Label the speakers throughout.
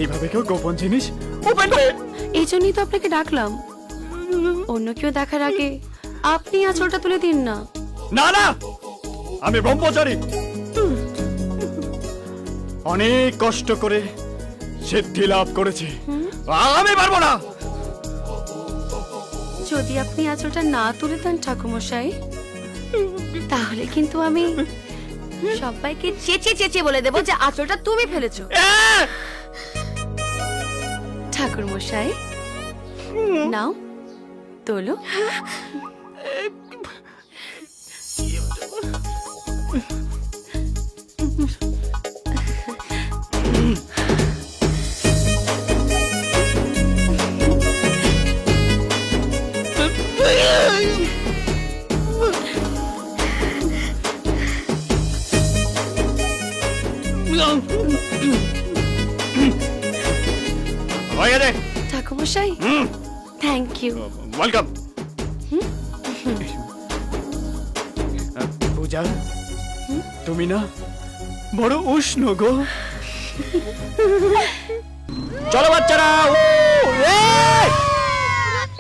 Speaker 1: এইভাবে কেউ গোপন জিনিস ওপেন করে?
Speaker 2: এই জন্যই তো আপনাকে ডাকলাম। অন্য কেউ দেখার আগে আপনি আঁচলটা তুলে দিন না।
Speaker 1: না না, আমি ব্রহ্মচারী। অনেক কষ্ট করে সিদ্ধি লাভ করেছি, আমি পারবো না।
Speaker 2: যদি আপনি আঁচলটা না তুলে দেন ঠাকুরমশাই, তাহলে কিন্তু আমি সবাইকে চেঁচিয়ে চেঁচিয়ে বলে দেবো যে আঁচলটা তুমি ফেলেছো। ঠাকুরমশাই নাও তোলো।
Speaker 1: হয়ে গেছে
Speaker 2: ঠাকুরমশাই, থ্যাংক ইউ।
Speaker 1: ওয়েলকাম। পূজা, তুমি না বড় উষ্ণ গো। চলো বাচ্চারা,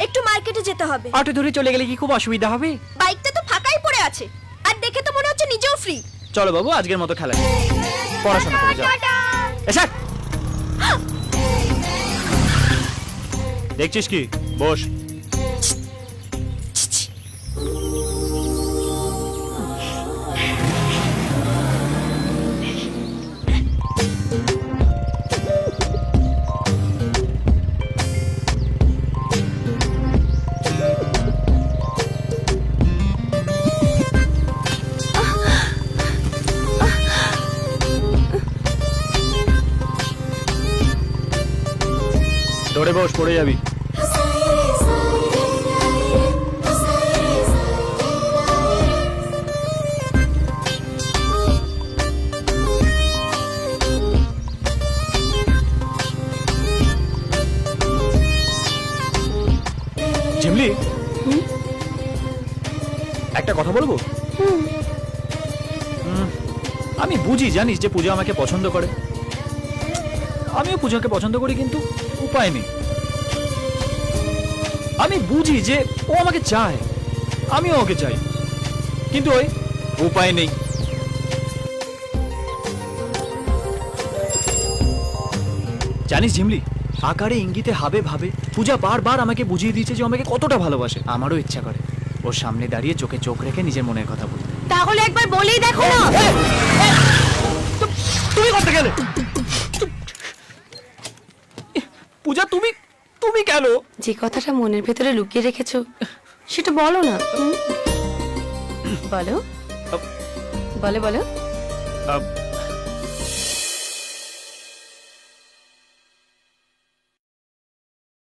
Speaker 3: একটু মার্কেটে যেতে হবে।
Speaker 4: অটো ধরে চলে গেলে কি খুব অসুবিধা হবে?
Speaker 3: বাইকটা তো ফাঁকাই পড়ে আছে, আর দেখে তো মনে হচ্ছে নিজেও ফ্রি।
Speaker 4: চলো বাবু, আজকের মতো খেলা শেষ। পড়াশোনা করে যাও। এসা দেখছিস কি? বস। ধরে বস, পড়ে যাবি। ঝিমলি, একটা কথা বলবো? আমি বুঝি, জানিস যে পূজা আমাকে পছন্দ করে, আমিও পূজাকে পছন্দ করি, কিন্তু উপায় নেই। আমি বুঝি যে ও আমাকে চায়, আমিও ওকে চাই, কিন্তু ওই উপায় নেই। জানিস ঝিমলি, আকারে ইঙ্গিতে হাবে ভাবে পূজা বারবার আমাকে বুঝিয়ে দিয়েছে যে আমাকে কতটা ভালোবাসে। আমারও ইচ্ছা করে ওর সামনে দাঁড়িয়ে চোখে চোখ রেখে নিজের মনের কথা বলতে।
Speaker 2: তাহলে একবার বলেই দেখো না।
Speaker 4: তুমি করতে গেলে পূজা, তুমি তুমি কেন?
Speaker 2: যে কথাটা মনের ভেতরে লুকিয়ে রেখেছো সেটা বলো না। বলো বলো বলো।